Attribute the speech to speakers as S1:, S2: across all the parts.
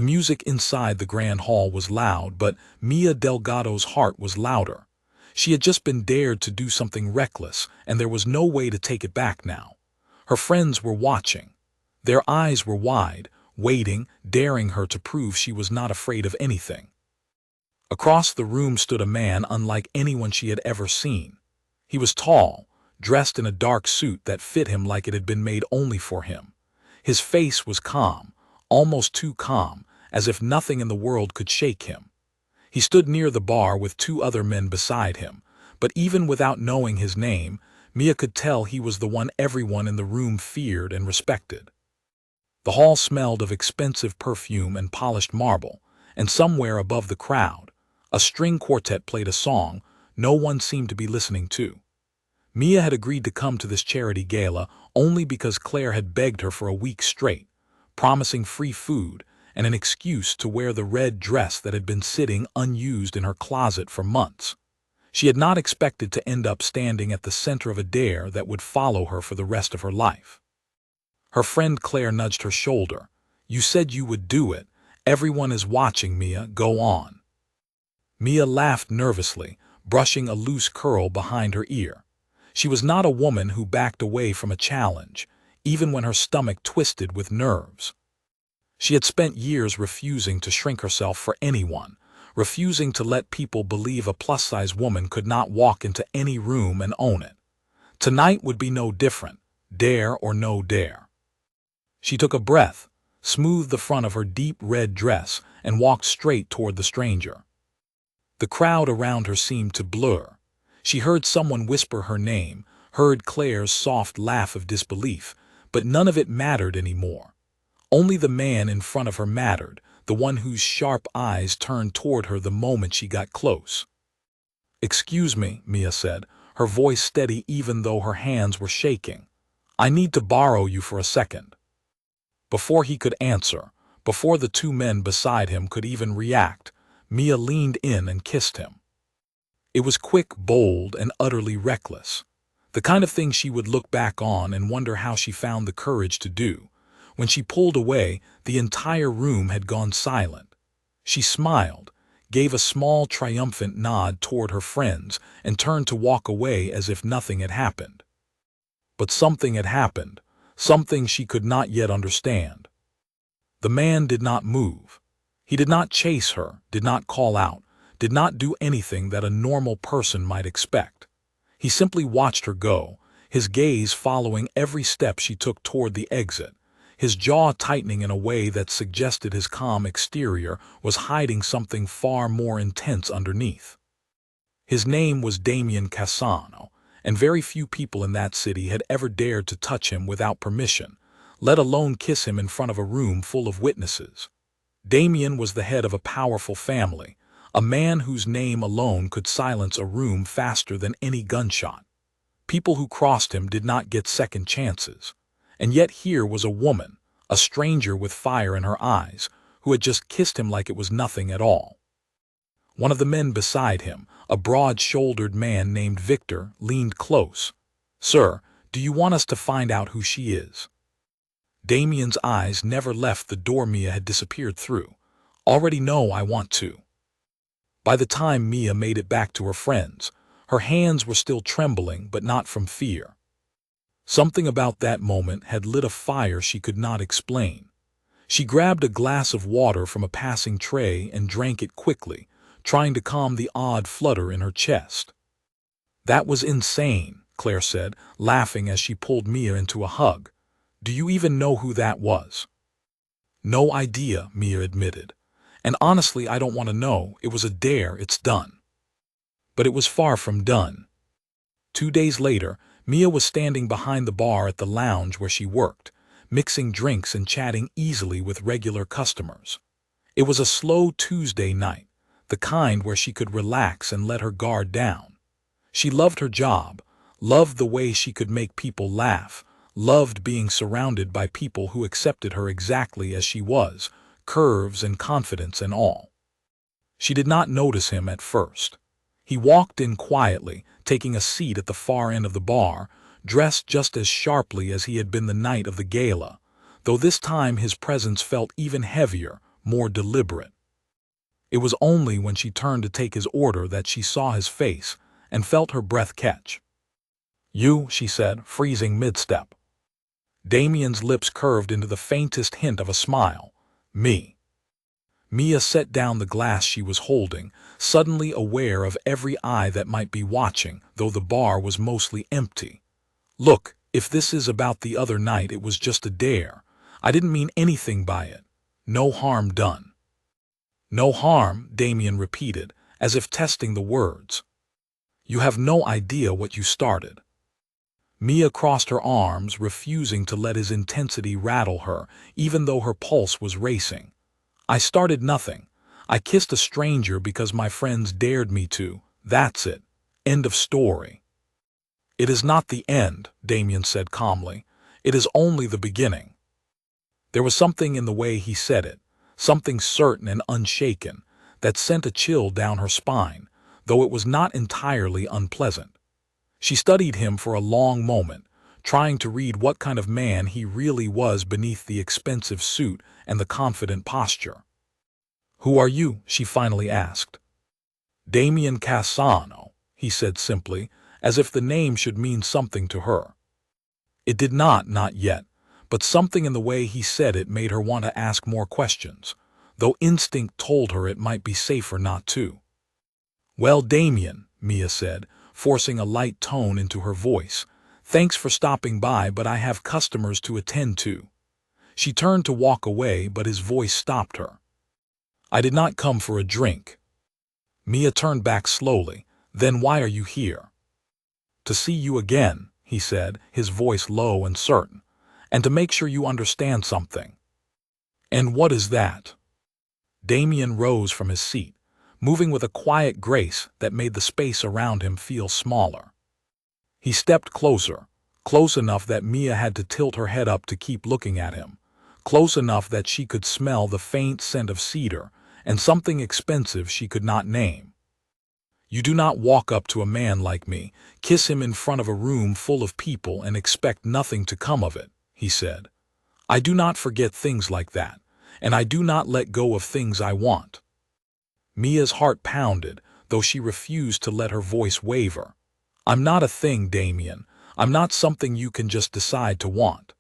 S1: The music inside the grand hall was loud, but Mia Delgado's heart was louder. She had just been dared to do something reckless, and there was no way to take it back now. Her friends were watching. Their eyes were wide, waiting, daring her to prove she was not afraid of anything. Across the room stood a man unlike anyone she had ever seen. He was tall, dressed in a dark suit that fit him like it had been made only for him. His face was calm, almost too calm, as if nothing in the world could shake him. He stood near the bar with two other men beside him, but even without knowing his name, Mia could tell he was the one everyone in the room feared and respected. The hall smelled of expensive perfume and polished marble, and somewhere above the crowd, a string quartet played a song no one seemed to be listening to. Mia had agreed to come to this charity gala only because Claire had begged her for a week straight, promising free food and an excuse to wear the red dress that had been sitting unused in her closet for months. She had not expected to end up standing at the center of a dare that would follow her for the rest of her life. Her friend Claire nudged her shoulder. "You said you would do it. Everyone is watching, Mia. Go on." Mia laughed nervously, brushing a loose curl behind her ear. She was not a woman who backed away from a challenge, even when her stomach twisted with nerves. She had spent years refusing to shrink herself for anyone, refusing to let people believe a plus-size woman could not walk into any room and own it. Tonight would be no different, dare or no dare. She took a breath, smoothed the front of her deep red dress, and walked straight toward the stranger. The crowd around her seemed to blur. She heard someone whisper her name, heard Claire's soft laugh of disbelief, but none of it mattered anymore. Only the man in front of her mattered, the one whose sharp eyes turned toward her the moment she got close. "Excuse me," Mia said, her voice steady even though her hands were shaking. "I need to borrow you for a second." Before he could answer, before the two men beside him could even react, Mia leaned in and kissed him. It was quick, bold, and utterly reckless. The kind of thing she would look back on and wonder how she found the courage to do. When she pulled away, the entire room had gone silent. She smiled, gave a small triumphant nod toward her friends, and turned to walk away as if nothing had happened. But something had happened, something she could not yet understand. The man did not move. He did not chase her, did not call out, did not do anything that a normal person might expect. He simply watched her go, his gaze following every step she took toward the exit, his jaw tightening in a way that suggested his calm exterior was hiding something far more intense underneath. His name was Damien Cassano, and very few people in that city had ever dared to touch him without permission, let alone kiss him in front of a room full of witnesses. Damien was the head of a powerful family, a man whose name alone could silence a room faster than any gunshot. People who crossed him did not get second chances. And yet here was a woman, a stranger with fire in her eyes, who had just kissed him like it was nothing at all. One of the men beside him, a broad-shouldered man named Victor, leaned close. "Sir, do you want us to find out who she is?" Damien's eyes never left the door Mia had disappeared through. "Already know I want to." By the time Mia made it back to her friends, her hands were still trembling, but not from fear. Something about that moment had lit a fire she could not explain. She grabbed a glass of water from a passing tray and drank it quickly, trying to calm the odd flutter in her chest. "That was insane," Claire said, laughing as she pulled Mia into a hug. "Do you even know who that was?" "No idea," Mia admitted. "And honestly, I don't want to know. It was a dare, it's done." But it was far from done. 2 days later, Mia was standing behind the bar at the lounge where she worked, mixing drinks and chatting easily with regular customers. It was a slow Tuesday night, the kind where she could relax and let her guard down. She loved her job, loved the way she could make people laugh, loved being surrounded by people who accepted her exactly as she was, curves and confidence and all. She did not notice him at first. He walked in quietly, taking a seat at the far end of the bar, dressed just as sharply as he had been the night of the gala, though this time his presence felt even heavier, more deliberate. It was only when she turned to take his order that she saw his face and felt her breath catch. "You," she said, freezing mid-step. Damien's lips curved into the faintest hint of a smile. "Me." Mia set down the glass she was holding, suddenly aware of every eye that might be watching, though the bar was mostly empty. "Look, if this is about the other night, it was just a dare. I didn't mean anything by it. No harm done." "No harm," Damien repeated, as if testing the words. "You have no idea what you started." Mia crossed her arms, refusing to let his intensity rattle her, even though her pulse was racing. "I started nothing. I kissed a stranger because my friends dared me to. That's it. End of story." "It is not the end," Damien said calmly. "It is only the beginning." There was something in the way he said it, something certain and unshaken, that sent a chill down her spine, though it was not entirely unpleasant. She studied him for a long moment, trying to read what kind of man he really was beneath the expensive suit and the confident posture. "Who are you?" she finally asked. "Damien Cassano," he said simply, as if the name should mean something to her. It did not yet, but something in the way he said it made her want to ask more questions, though instinct told her it might be safer not to. "Well, Damien," Mia said, forcing a light tone into her voice, "thanks for stopping by, but I have customers to attend to." She turned to walk away, but his voice stopped her. "I did not come for a drink." Mia turned back slowly. "Then why are you here?" "To see you again," he said, his voice low and certain, "and to make sure you understand something." "And what is that?" Damien rose from his seat, moving with a quiet grace that made the space around him feel smaller. He stepped closer, close enough that Mia had to tilt her head up to keep looking at him, close enough that she could smell the faint scent of cedar and something expensive she could not name. "You do not walk up to a man like me, kiss him in front of a room full of people and expect nothing to come of it," he said. "I do not forget things like that, and I do not let go of things I want." Mia's heart pounded, though she refused to let her voice waver. "I'm not a thing, Damien. I'm not something you can just decide to want."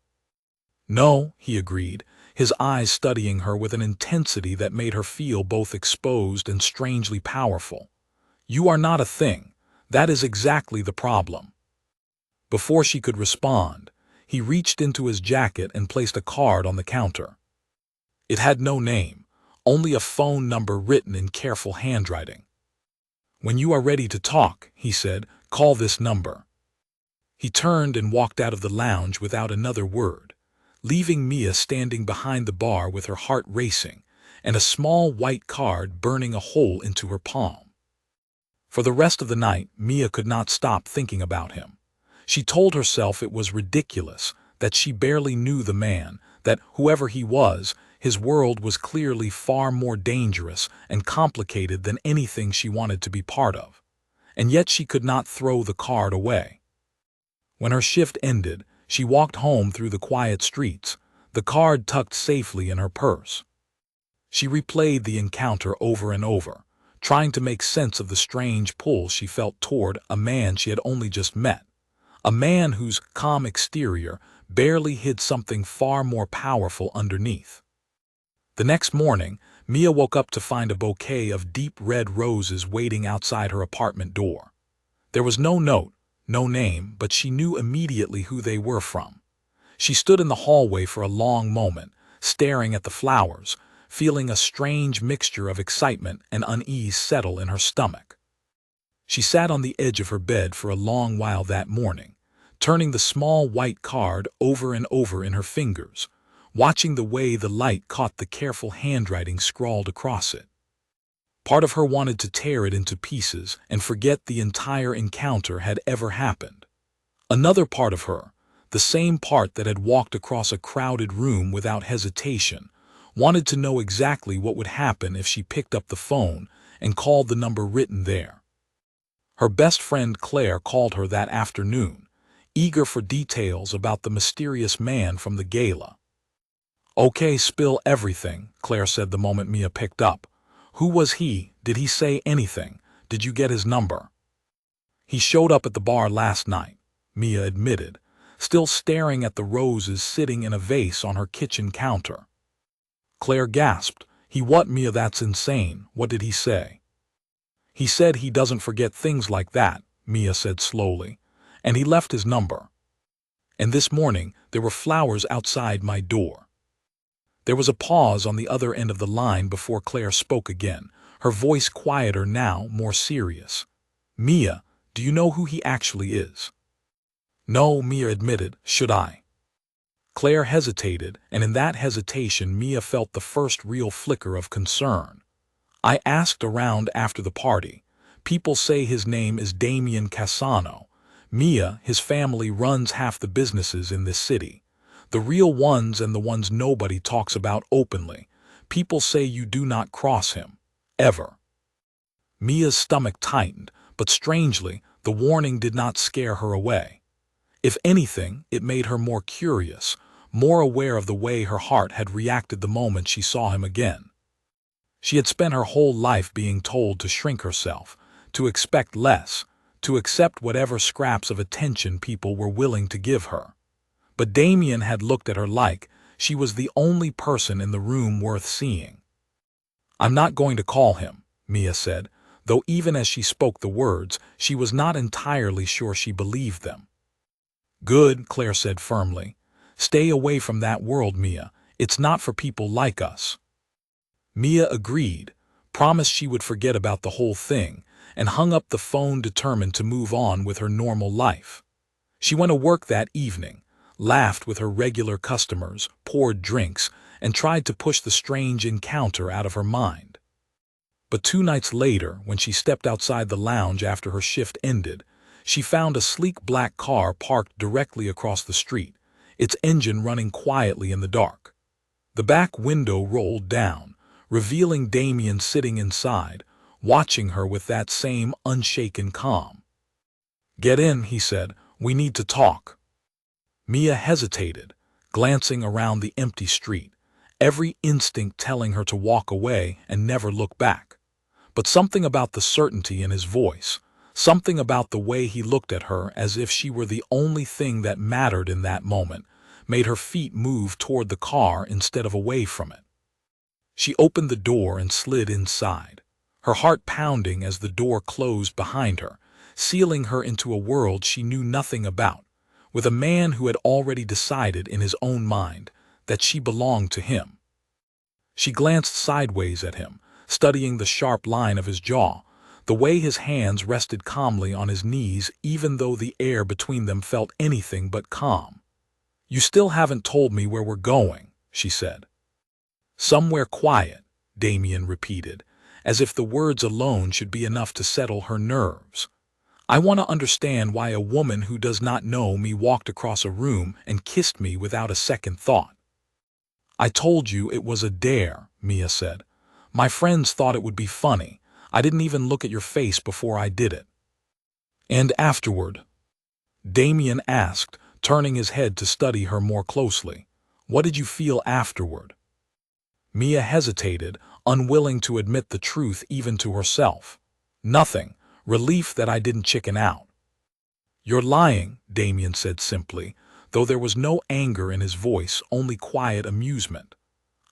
S1: "No," he agreed, his eyes studying her with an intensity that made her feel both exposed and strangely powerful. "You are not a thing. That is exactly the problem." Before she could respond, he reached into his jacket and placed a card on the counter. It had no name, only a phone number written in careful handwriting. "When you are ready to talk," he said, "call this number." He turned and walked out of the lounge without another word, leaving Mia standing behind the bar with her heart racing and a small white card burning a hole into her palm. For the rest of the night, Mia could not stop thinking about him. She told herself it was ridiculous, that she barely knew the man, that whoever he was, his world was clearly far more dangerous and complicated than anything she wanted to be part of. And yet she could not throw the card away. When her shift ended, she walked home through the quiet streets, the card tucked safely in her purse. She replayed the encounter over and over, trying to make sense of the strange pull she felt toward a man she had only just met, a man whose calm exterior barely hid something far more powerful underneath. The next morning, Mia woke up to find a bouquet of deep red roses waiting outside her apartment door. There was no note, no name, but she knew immediately who they were from. She stood in the hallway for a long moment, staring at the flowers, feeling a strange mixture of excitement and unease settle in her stomach. She sat on the edge of her bed for a long while that morning, turning the small white card over and over in her fingers, watching the way the light caught the careful handwriting scrawled across it. Part of her wanted to tear it into pieces and forget the entire encounter had ever happened. Another part of her, the same part that had walked across a crowded room without hesitation, wanted to know exactly what would happen if she picked up the phone and called the number written there. Her best friend Claire called her that afternoon, eager for details about the mysterious man from the gala. Okay, spill everything, Claire said the moment Mia picked up. Who was he? Did he say anything? Did you get his number? He showed up at the bar last night, Mia admitted, still staring at the roses sitting in a vase on her kitchen counter. Claire gasped. He what, Mia? That's insane. What did he say? He said he doesn't forget things like that, Mia said slowly, and he left his number. And this morning there were flowers outside my door. There was a pause on the other end of the line before Claire spoke again, her voice quieter now, more serious. Mia, do you know who he actually is? No, Mia admitted. Should I? Claire hesitated, and in that hesitation Mia felt the first real flicker of concern. I asked around after the party. People say his name is Damien Cassano. Mia, his family runs half the businesses in this city. The real ones and the ones nobody talks about openly. People say you do not cross him. Ever. Mia's stomach tightened, but strangely, the warning did not scare her away. If anything, it made her more curious, more aware of the way her heart had reacted the moment she saw him again. She had spent her whole life being told to shrink herself, to expect less, to accept whatever scraps of attention people were willing to give her. But Damien had looked at her like she was the only person in the room worth seeing. I'm not going to call him, Mia said, though even as she spoke the words, she was not entirely sure she believed them. Good, Claire said firmly. Stay away from that world, Mia. It's not for people like us. Mia agreed, promised she would forget about the whole thing, and hung up the phone determined to move on with her normal life. She went to work that evening, laughed with her regular customers, poured drinks, and tried to push the strange encounter out of her mind. But 2 nights later, when she stepped outside the lounge after her shift ended, she found a sleek black car parked directly across the street, its engine running quietly in the dark. The back window rolled down, revealing Damien sitting inside, watching her with that same unshaken calm. Get in, he said. We need to talk. Mia hesitated, glancing around the empty street, every instinct telling her to walk away and never look back. But something about the certainty in his voice, something about the way he looked at her as if she were the only thing that mattered in that moment, made her feet move toward the car instead of away from it. She opened the door and slid inside, her heart pounding as the door closed behind her, sealing her into a world she knew nothing about, with a man who had already decided in his own mind that she belonged to him. She glanced sideways at him, studying the sharp line of his jaw, the way his hands rested calmly on his knees even though the air between them felt anything but calm. You still haven't told me where we're going, she said. Somewhere quiet, Damien repeated, as if the words alone should be enough to settle her nerves. I want to understand why a woman who does not know me walked across a room and kissed me without a second thought. I told you it was a dare, Mia said. My friends thought it would be funny. I didn't even look at your face before I did it. And afterward? Damien asked, turning his head to study her more closely. What did you feel afterward? Mia hesitated, unwilling to admit the truth even to herself. Nothing. Relief that I didn't chicken out. You're lying, Damien said simply, though there was no anger in his voice, only quiet amusement.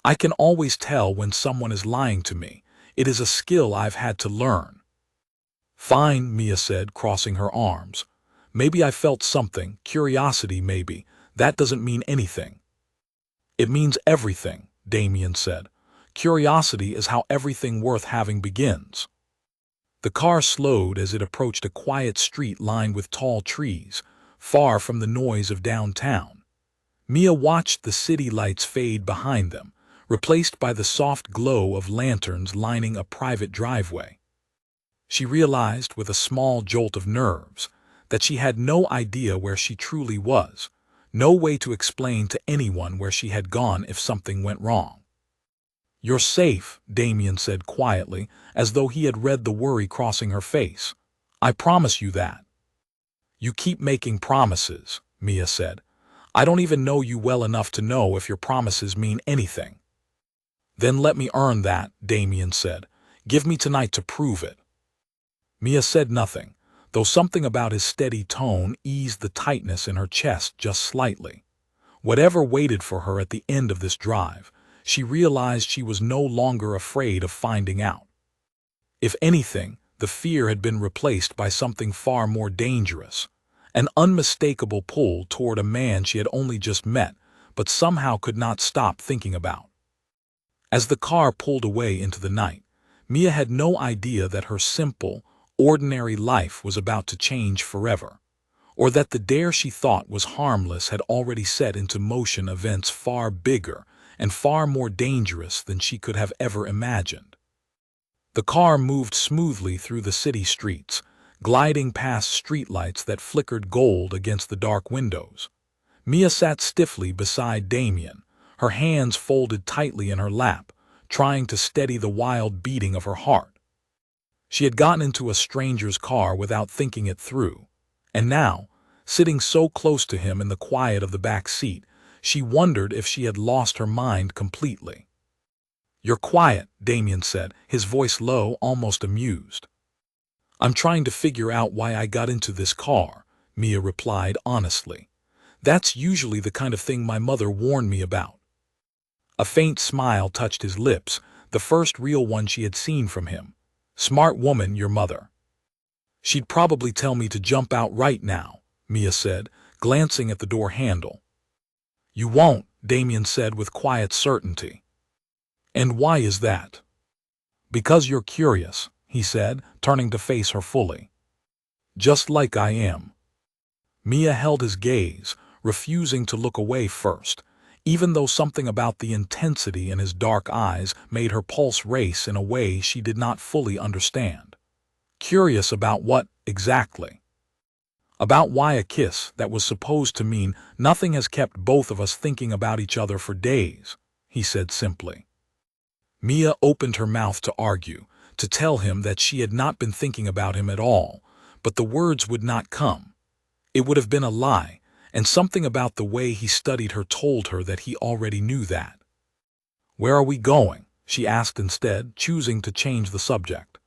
S1: I can always tell when someone is lying to me. It is a skill I've had to learn. Fine, Mia said, crossing her arms. Maybe I felt something, curiosity maybe. That doesn't mean anything. It means everything, Damien said. Curiosity is how everything worth having begins. The car slowed as it approached a quiet street lined with tall trees, far from the noise of downtown. Mia watched the city lights fade behind them, replaced by the soft glow of lanterns lining a private driveway. She realized with a small jolt of nerves that she had no idea where she truly was, no way to explain to anyone where she had gone if something went wrong. You're safe, Damien said quietly, as though he had read the worry crossing her face. I promise you that. You keep making promises, Mia said. I don't even know you well enough to know if your promises mean anything." "Then let me earn that," Damien said. "Give me tonight to prove it." Mia said nothing, though something about his steady tone eased the tightness in her chest just slightly. Whatever waited for her at the end of this drive, she realized she was no longer afraid of finding out. If anything, the fear had been replaced by something far more dangerous, an unmistakable pull toward a man she had only just met, but somehow could not stop thinking about. As the car pulled away into the night, Mia had no idea that her simple, ordinary life was about to change forever, or that the dare she thought was harmless had already set into motion events far bigger and far more dangerous than she could have ever imagined. The car moved smoothly through the city streets, gliding past streetlights that flickered gold against the dark windows. Mia sat stiffly beside Damien, her hands folded tightly in her lap, trying to steady the wild beating of her heart. She had gotten into a stranger's car without thinking it through, and now, sitting so close to him in the quiet of the back seat, she wondered if she had lost her mind completely. "You're quiet," Damien said, his voice low, almost amused. "I'm trying to figure out why I got into this car," Mia replied honestly. "That's usually the kind of thing my mother warned me about." A faint smile touched his lips, the first real one she had seen from him. "Smart woman, your mother." "She'd probably tell me to jump out right now," Mia said, glancing at the door handle. "You won't," Damien said with quiet certainty. "And why is that?" "Because you're curious," he said, turning to face her fully. "Just like I am." Mia held his gaze, refusing to look away first, even though something about the intensity in his dark eyes made her pulse race in a way she did not fully understand. Curious about what, exactly? About why a kiss that was supposed to mean nothing has kept both of us thinking about each other for days, he said simply. Mia opened her mouth to argue, to tell him that she had not been thinking about him at all, but the words would not come. It would have been a lie, and something about the way he studied her told her that he already knew that. "Where are we going?" she asked instead, choosing to change the subject.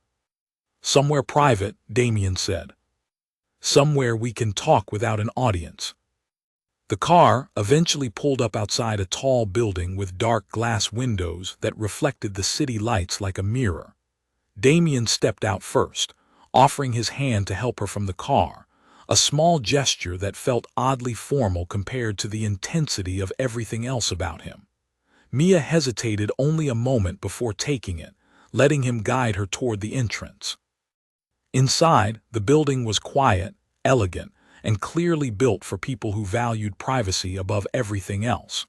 S1: "Somewhere private," Damien said. "Somewhere we can talk without an audience." The car eventually pulled up outside a tall building with dark glass windows that reflected the city lights like a mirror. Damien stepped out first, offering his hand to help her from the car, a small gesture that felt oddly formal compared to the intensity of everything else about him. Mia hesitated only a moment before taking it, letting him guide her toward the entrance. Inside, the building was quiet, elegant, and clearly built for people who valued privacy above everything else.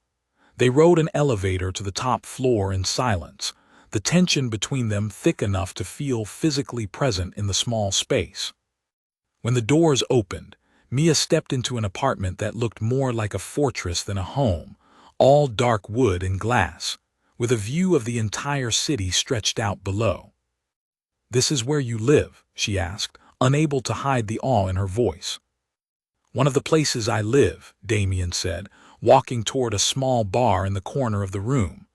S1: They rode an elevator to the top floor in silence, the tension between them thick enough to feel physically present in the small space. When the doors opened, Mia stepped into an apartment that looked more like a fortress than a home, all dark wood and glass, with a view of the entire city stretched out below. "This is where you live?" she asked, unable to hide the awe in her voice. "One of the places I live," Damien said, walking toward a small bar in the corner of the room.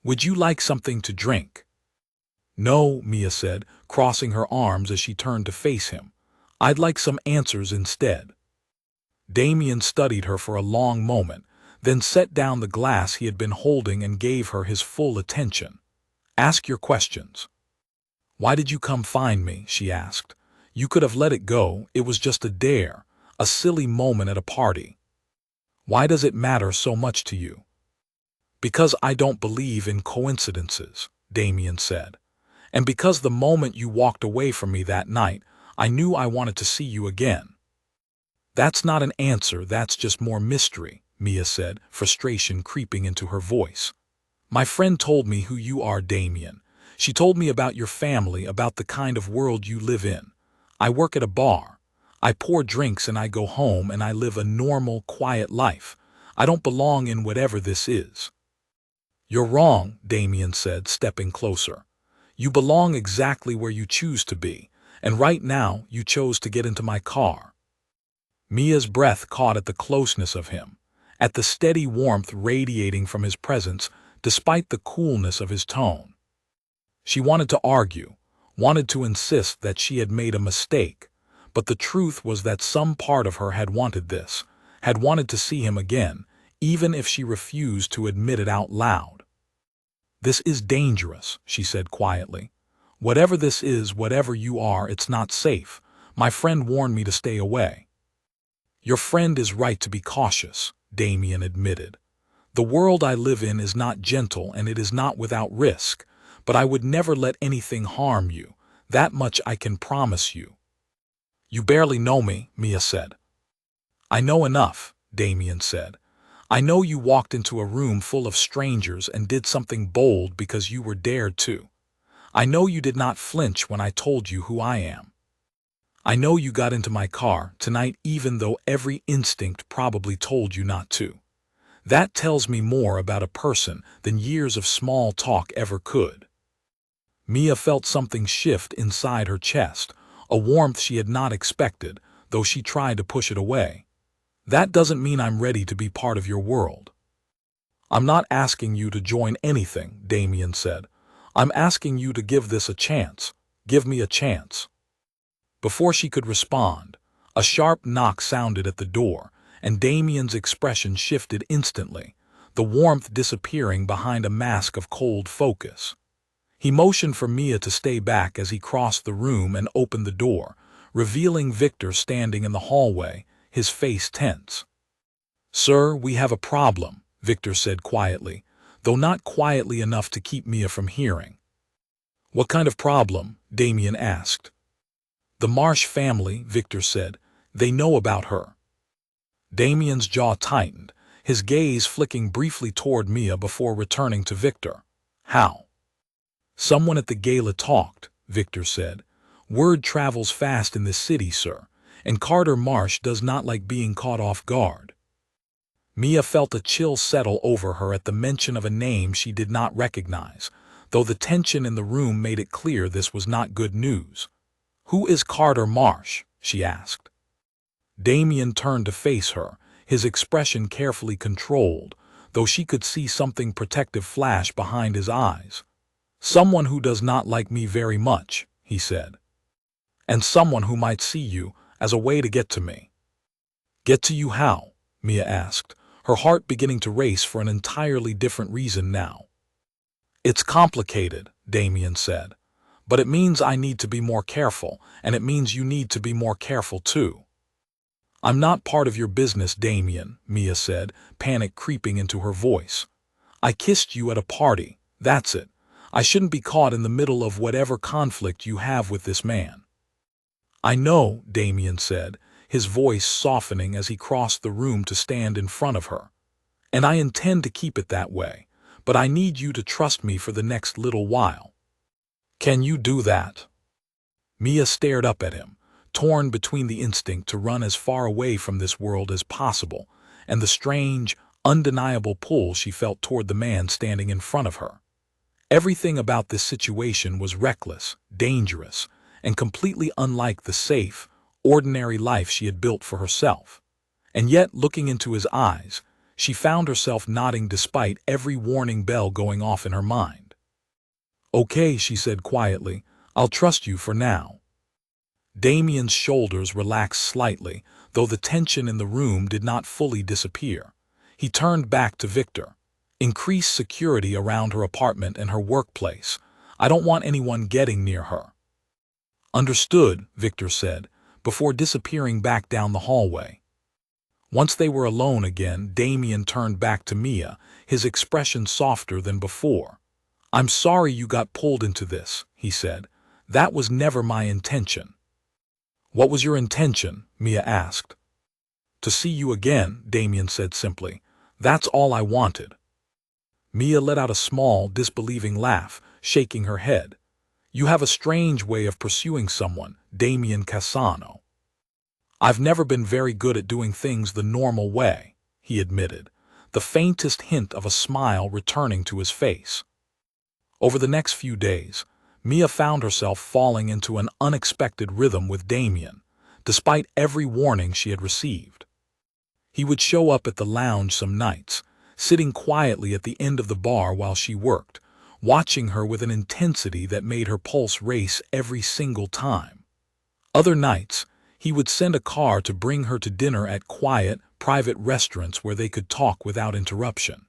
S1: "Would you like something to drink?" "No," Mia said, crossing her arms as she turned to face him. "I'd like some answers instead." Damien studied her for a long moment, then set down the glass he had been holding and gave her his full attention. "Ask your questions." "Why did you come find me?" she asked. "You could have let it go, it was just a dare, a silly moment at a party." "Why does it matter so much to you?" "Because I don't believe in coincidences," Damien said. "And because the moment you walked away from me that night, I knew I wanted to see you again." "That's not an answer, that's just more mystery," Mia said, frustration creeping into her voice. "My friend told me who you are, Damien. She told me about your family, about the kind of world you live in. I work at a bar. I pour drinks and I go home and I live a normal, quiet life. I don't belong in whatever this is." "You're wrong," Damien said, stepping closer. "You belong exactly where you choose to be, and right now you chose to get into my car." Mia's breath caught at the closeness of him, at the steady warmth radiating from his presence despite the coolness of his tone. She wanted to argue, wanted to insist that she had made a mistake, but the truth was that some part of her had wanted this, had wanted to see him again, even if she refused to admit it out loud. "This is dangerous," she said quietly. "Whatever this is, whatever you are, it's not safe. My friend warned me to stay away." "Your friend is right to be cautious," Damien admitted. "The world I live in is not gentle and it is not without risk, but I would never let anything harm you. That much I can promise you." "You barely know me," Mia said. "I know enough," Damien said. "I know you walked into a room full of strangers and did something bold because you were dared to. I know you did not flinch when I told you who I am. I know you got into my car tonight even though every instinct probably told you not to. That tells me more about a person than years of small talk ever could." Mia felt something shift inside her chest, a warmth she had not expected, though she tried to push it away. "That doesn't mean I'm ready to be part of your world." "I'm not asking you to join anything," Damien said. "I'm asking you to give this a chance. Give me a chance." Before she could respond, a sharp knock sounded at the door, and Damien's expression shifted instantly, the warmth disappearing behind a mask of cold focus. He motioned for Mia to stay back as he crossed the room and opened the door, revealing Victor standing in the hallway, his face tense. "Sir, we have a problem," Victor said quietly, though not quietly enough to keep Mia from hearing. "What kind of problem?" Damien asked. "The Marsh family," Victor said. "They know about her." Damien's jaw tightened, his gaze flicking briefly toward Mia before returning to Victor. "How?" "Someone at the gala talked," Victor said. "Word travels fast in this city, sir, and Carter Marsh does not like being caught off guard." Mia felt a chill settle over her at the mention of a name she did not recognize, though the tension in the room made it clear this was not good news. "Who is Carter Marsh?" she asked. Damien turned to face her, his expression carefully controlled, though she could see something protective flash behind his eyes. "Someone who does not like me very much," he said. "And someone who might see you as a way to get to me." "Get to you how?" Mia asked, her heart beginning to race for an entirely different reason now. "It's complicated," Damien said. "But it means I need to be more careful, and it means you need to be more careful too." "I'm not part of your business, Damien," Mia said, panic creeping into her voice. "I kissed you at a party, that's it. I shouldn't be caught in the middle of whatever conflict you have with this man." "I know," Damien said, his voice softening as he crossed the room to stand in front of her. "And I intend to keep it that way, but I need you to trust me for the next little while." "Can you do that?" Mia stared up at him, torn between the instinct to run as far away from this world as possible and the strange, undeniable pull she felt toward the man standing in front of her. Everything about this situation was reckless, dangerous, and completely unlike the safe, ordinary life she had built for herself. And yet, looking into his eyes, she found herself nodding despite every warning bell going off in her mind. "Okay," she said quietly, "I'll trust you for now." Damien's shoulders relaxed slightly, though the tension in the room did not fully disappear. He turned back to Victor. "Increase security around her apartment and her workplace. I don't want anyone getting near her." "Understood," Victor said, before disappearing back down the hallway. Once they were alone again, Damien turned back to Mia, his expression softer than before. "I'm sorry you got pulled into this," he said. "That was never my intention." "What was your intention?" Mia asked. "To see you again," Damien said simply. "That's all I wanted." Mia let out a small, disbelieving laugh, shaking her head. "You have a strange way of pursuing someone, Damien Cassano." "I've never been very good at doing things the normal way," he admitted, the faintest hint of a smile returning to his face. Over the next few days, Mia found herself falling into an unexpected rhythm with Damien, despite every warning she had received. He would show up at the lounge some nights, sitting quietly at the end of the bar while she worked, watching her with an intensity that made her pulse race every single time. Other nights, he would send a car to bring her to dinner at quiet, private restaurants where they could talk without interruption.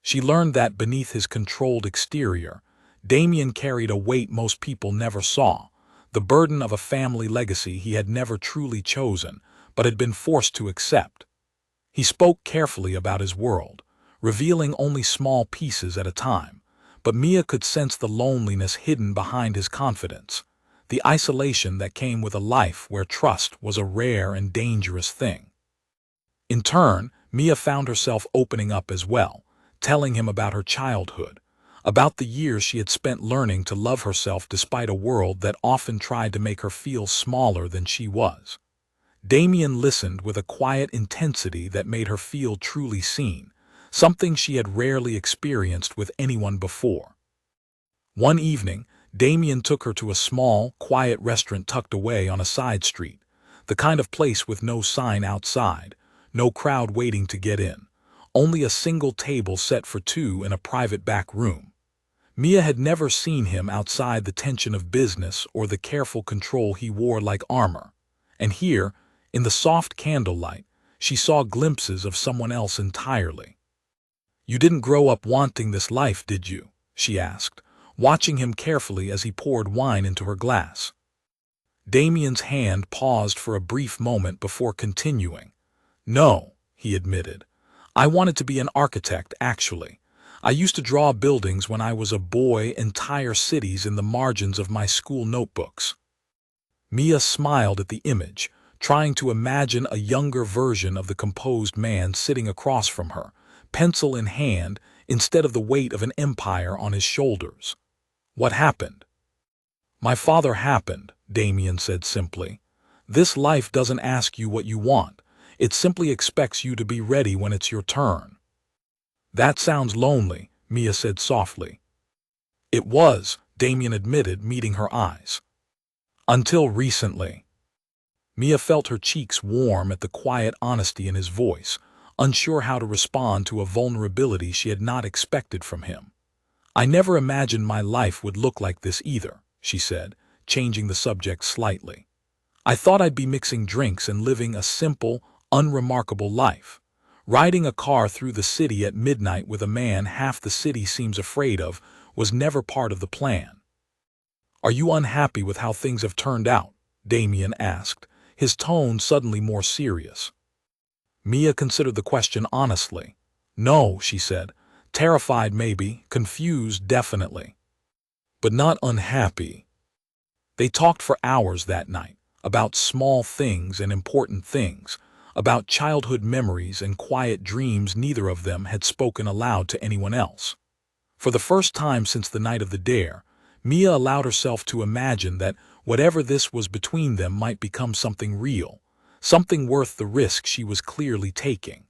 S1: She learned that beneath his controlled exterior, Damien carried a weight most people never saw, the burden of a family legacy he had never truly chosen, but had been forced to accept. He spoke carefully about his world, revealing only small pieces at a time, but Mia could sense the loneliness hidden behind his confidence, the isolation that came with a life where trust was a rare and dangerous thing. In turn, Mia found herself opening up as well, telling him about her childhood, about the years she had spent learning to love herself despite a world that often tried to make her feel smaller than she was. Damien listened with a quiet intensity that made her feel truly seen, something she had rarely experienced with anyone before. One evening, Damien took her to a small, quiet restaurant tucked away on a side street, the kind of place with no sign outside, no crowd waiting to get in, only a single table set for two in a private back room. Mia had never seen him outside the tension of business or the careful control he wore like armor, and here, in the soft candlelight, she saw glimpses of someone else entirely. "You didn't grow up wanting this life, did you?" she asked, watching him carefully as he poured wine into her glass. Damien's hand paused for a brief moment before continuing. "No," he admitted. "I wanted to be an architect, actually. I used to draw buildings when I was a boy, entire cities in the margins of my school notebooks." Mia smiled at the image, trying to imagine a younger version of the composed man sitting across from her, pencil in hand, instead of the weight of an empire on his shoulders. "What happened?" "My father happened," Damien said simply. "This life doesn't ask you what you want. It simply expects you to be ready when it's your turn." "That sounds lonely," Mia said softly. "It was," Damien admitted, meeting her eyes. "Until recently." Mia felt her cheeks warm at the quiet honesty in his voice, unsure how to respond to a vulnerability she had not expected from him. "I never imagined my life would look like this either," she said, changing the subject slightly. "I thought I'd be mixing drinks and living a simple, unremarkable life. Riding a car through the city at midnight with a man half the city seems afraid of was never part of the plan." "Are you unhappy with how things have turned out?" Damien asked, his tone suddenly more serious. Mia considered the question honestly. "No," she said. "Terrified maybe, confused definitely. But not unhappy." They talked for hours that night, about small things and important things, about childhood memories and quiet dreams neither of them had spoken aloud to anyone else. For the first time since the night of the dare, Mia allowed herself to imagine that whatever this was between them might become something real, something worth the risk she was clearly taking.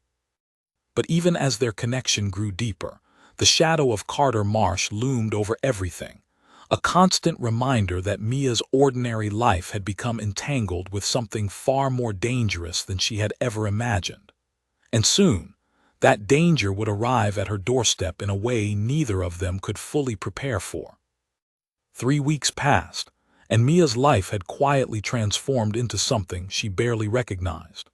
S1: But even as their connection grew deeper, the shadow of Carter Marsh loomed over everything, a constant reminder that Mia's ordinary life had become entangled with something far more dangerous than she had ever imagined. And soon, that danger would arrive at her doorstep in a way neither of them could fully prepare for. 3 weeks passed, and Mia's life had quietly transformed into something she barely recognized.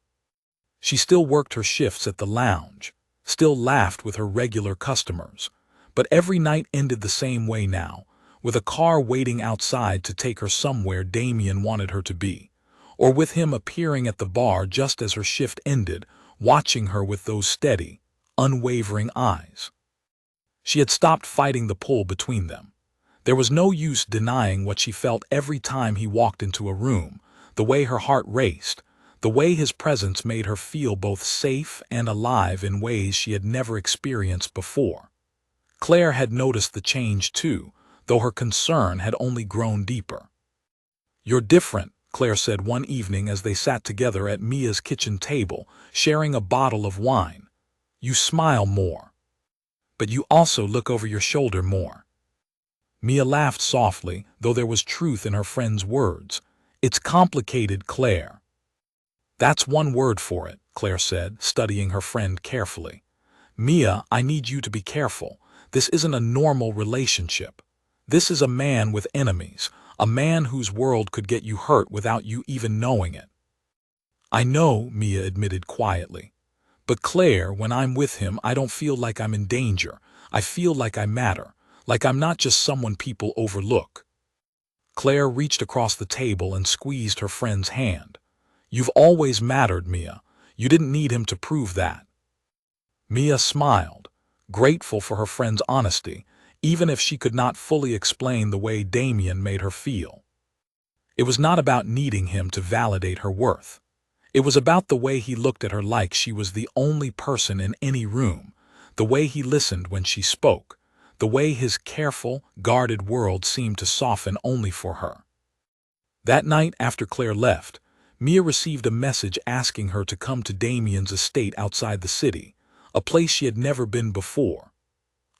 S1: She still worked her shifts at the lounge, still laughed with her regular customers, but every night ended the same way now, with a car waiting outside to take her somewhere Damien wanted her to be, or with him appearing at the bar just as her shift ended, watching her with those steady, unwavering eyes. She had stopped fighting the pull between them. There was no use denying what she felt every time he walked into a room, the way her heart raced, the way his presence made her feel both safe and alive in ways she had never experienced before. Claire had noticed the change too, though her concern had only grown deeper. "You're different," Claire said one evening as they sat together at Mia's kitchen table, sharing a bottle of wine. "You smile more. But you also look over your shoulder more." Mia laughed softly, though there was truth in her friend's words. "It's complicated, Claire." That's one word for it, Claire said, studying her friend carefully. Mia, I need you to be careful. This isn't a normal relationship. This is a man with enemies, a man whose world could get you hurt without you even knowing it. I know, Mia admitted quietly. But Claire, when I'm with him, I don't feel like I'm in danger. I feel like I matter, like I'm not just someone people overlook. Claire reached across the table and squeezed her friend's hand. You've always mattered, Mia. You didn't need him to prove that. Mia smiled, grateful for her friend's honesty, even if she could not fully explain the way Damien made her feel. It was not about needing him to validate her worth. It was about the way he looked at her like she was the only person in any room, the way he listened when she spoke, the way his careful, guarded world seemed to soften only for her. That night after Claire left, Mia received a message asking her to come to Damien's estate outside the city, a place she had never been before.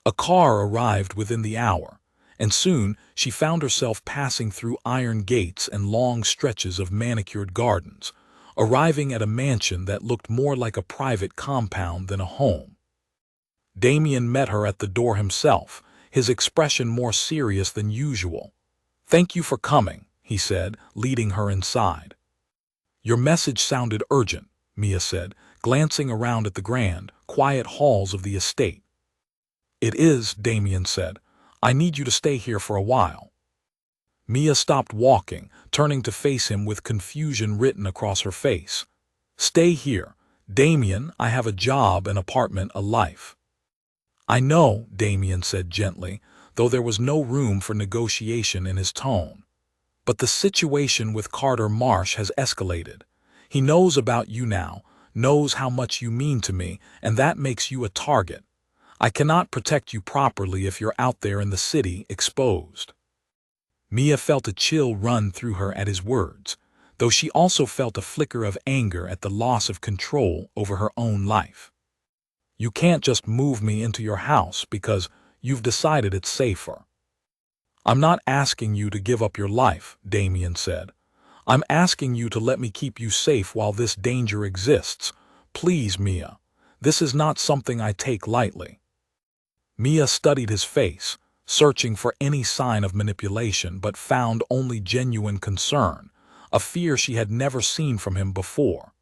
S1: A car arrived within the hour, and soon she found herself passing through iron gates and long stretches of manicured gardens, arriving at a mansion that looked more like a private compound than a home. Damien met her at the door himself, his expression more serious than usual. "Thank you for coming," he said, leading her inside. "Your message sounded urgent," Mia said, glancing around at the grand, quiet halls of the estate. "It is," Damien said. "I need you to stay here for a while." Mia stopped walking, turning to face him with confusion written across her face. "Stay here. Damien, I have a job, an apartment, a life." "I know," Damien said gently, though there was no room for negotiation in his tone. "But the situation with Carter Marsh has escalated. He knows about you now, knows how much you mean to me, and that makes you a target. I cannot protect you properly if you're out there in the city, exposed." Mia felt a chill run through her at his words, though she also felt a flicker of anger at the loss of control over her own life. "You can't just move me into your house because you've decided it's safer." "I'm not asking you to give up your life," Damien said. "I'm asking you to let me keep you safe while this danger exists. Please, Mia. This is not something I take lightly." Mia studied his face, searching for any sign of manipulation, but found only genuine concern, a fear she had never seen from him before.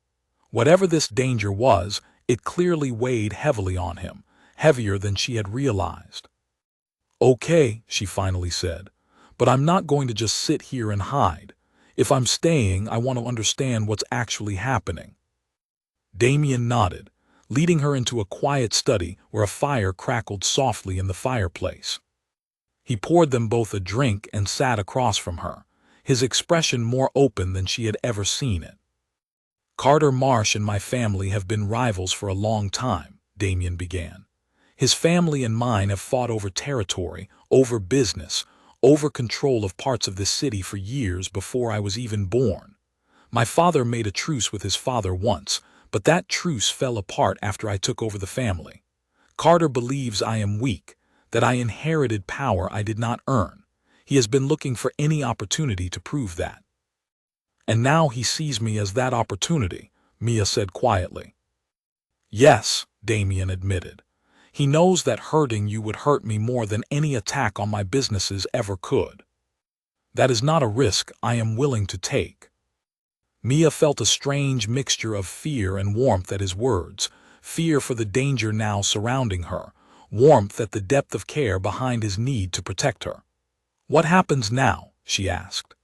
S1: Whatever this danger was, it clearly weighed heavily on him, heavier than she had realized. "Okay," she finally said, "but I'm not going to just sit here and hide. If I'm staying, I want to understand what's actually happening." Damien nodded, leading her into a quiet study where a fire crackled softly in the fireplace. He poured them both a drink and sat across from her, his expression more open than she had ever seen it. "Carter Marsh and my family have been rivals for a long time," Damien began. "His family and mine have fought over territory, over business, over control of parts of this city for years before I was even born. My father made a truce with his father once, but that truce fell apart after I took over the family. Carter believes I am weak, that I inherited power I did not earn. He has been looking for any opportunity to prove that. And now he sees me as that opportunity," Mia said quietly. "Yes," Damien admitted. "He knows that hurting you would hurt me more than any attack on my businesses ever could. That is not a risk I am willing to take." Mia felt a strange mixture of fear and warmth at his words, fear for the danger now surrounding her, warmth at the depth of care behind his need to protect her. "What happens now?" she asked.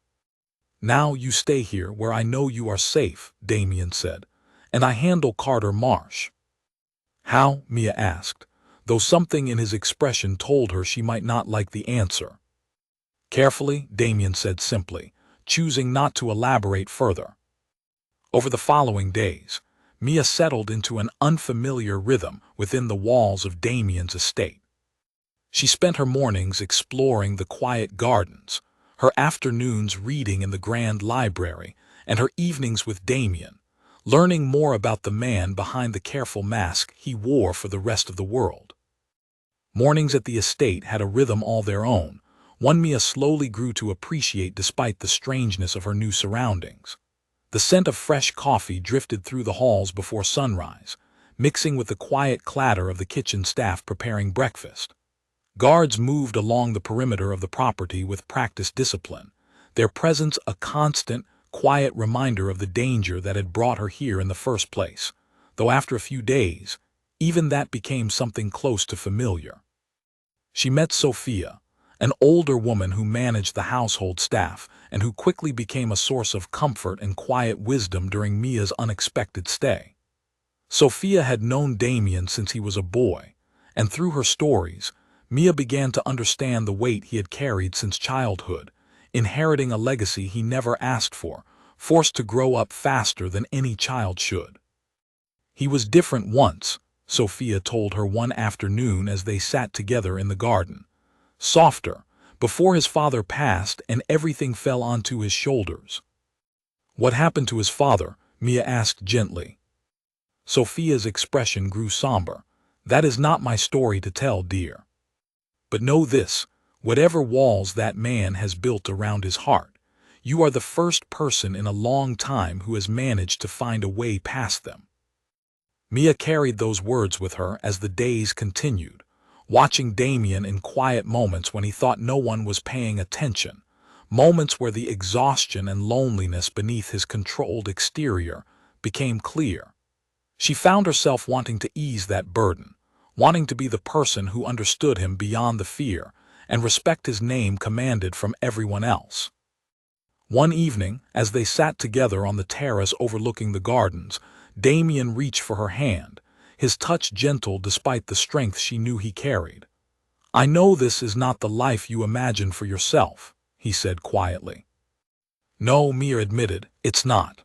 S1: "Now you stay here where I know you are safe," Damien said, "and I handle Carter Marsh." "How?" Mia asked, though something in his expression told her she might not like the answer. "Carefully," Damien said simply, choosing not to elaborate further. Over the following days, Mia settled into an unfamiliar rhythm within the walls of Damien's estate. She spent her mornings exploring the quiet gardens, her afternoons reading in the grand library, and her evenings with Damien, learning more about the man behind the careful mask he wore for the rest of the world. Mornings at the estate had a rhythm all their own, one Mia slowly grew to appreciate despite the strangeness of her new surroundings. The scent of fresh coffee drifted through the halls before sunrise, mixing with the quiet clatter of the kitchen staff preparing breakfast. Guards moved along the perimeter of the property with practiced discipline, their presence a constant, quiet reminder of the danger that had brought her here in the first place, though after a few days, even that became something close to familiar. She met Sophia, an older woman who managed the household staff and who quickly became a source of comfort and quiet wisdom during Mia's unexpected stay. Sophia had known Damien since he was a boy, and through her stories, Mia began to understand the weight he had carried since childhood, inheriting a legacy he never asked for, forced to grow up faster than any child should. He was different once, Sophia told her one afternoon as they sat together in the garden. Softer, before his father passed and everything fell onto his shoulders. What happened to his father? Mia asked gently. Sophia's expression grew somber. That is not my story to tell, dear. But know this, whatever walls that man has built around his heart, you are the first person in a long time who has managed to find a way past them. Mia carried those words with her as the days continued, watching Damien in quiet moments when he thought no one was paying attention, moments where the exhaustion and loneliness beneath his controlled exterior became clear. She found herself wanting to ease that burden, wanting to be the person who understood him beyond the fear and respect his name commanded from everyone else. One evening, as they sat together on the terrace overlooking the gardens, Damien reached for her hand, his touch gentle despite the strength she knew he carried. I know this is not the life you imagined for yourself, he said quietly. No, Mia admitted, it's not.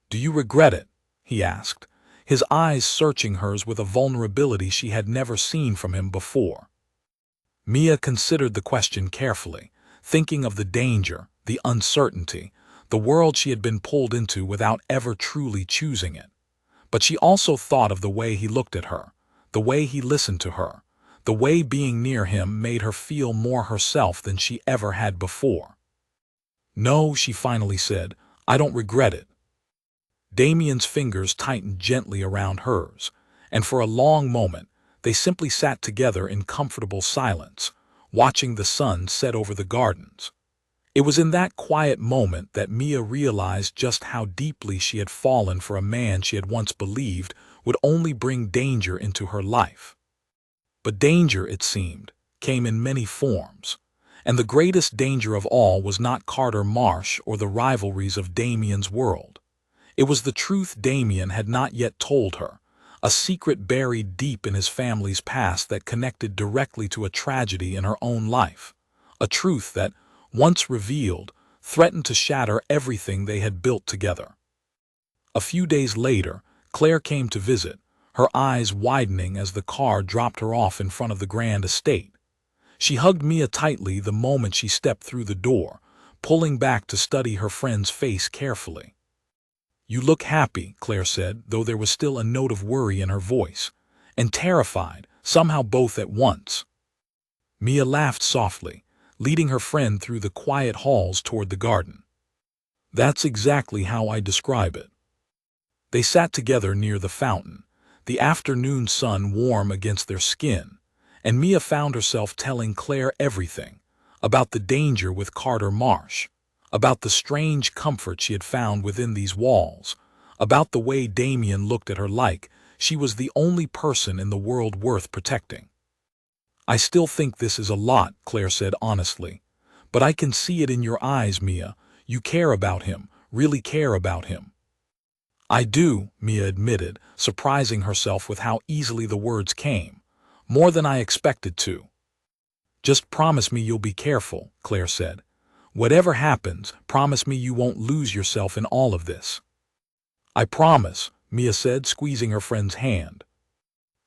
S1: Do you regret it? He asked, his eyes searching hers with a vulnerability she had never seen from him before. Mia considered the question carefully, thinking of the danger, the uncertainty, the world she had been pulled into without ever truly choosing it. But she also thought of the way he looked at her, the way he listened to her, the way being near him made her feel more herself than she ever had before. No, she finally said, I don't regret it. Damien's fingers tightened gently around hers, and for a long moment they simply sat together in comfortable silence, watching the sun set over the gardens. It was in that quiet moment that Mia realized just how deeply she had fallen for a man she had once believed would only bring danger into her life. But danger, it seemed, came in many forms, and the greatest danger of all was not Carter Marsh or the rivalries of Damien's world. It was the truth Damien had not yet told her, a secret buried deep in his family's past that connected directly to a tragedy in her own life, a truth that, once revealed, threatened to shatter everything they had built together. A few days later, Claire came to visit, her eyes widening as the car dropped her off in front of the grand estate. She hugged Mia tightly the moment she stepped through the door, pulling back to study her friend's face carefully. You look happy, Claire said, though there was still a note of worry in her voice, and terrified, somehow both at once. Mia laughed softly, leading her friend through the quiet halls toward the garden. That's exactly how I describe it. They sat together near the fountain, the afternoon sun warm against their skin, and Mia found herself telling Claire everything, about the danger with Carter Marsh, about the strange comfort she had found within these walls, about the way Damien looked at her like she was the only person in the world worth protecting. I still think this is a lot, Claire said honestly, but I can see it in your eyes, Mia. You care about him, really care about him. I do, Mia admitted, surprising herself with how easily the words came, more than I expected to. Just promise me you'll be careful, Claire said. Whatever happens, promise me you won't lose yourself in all of this. I promise, Mia said, squeezing her friend's hand.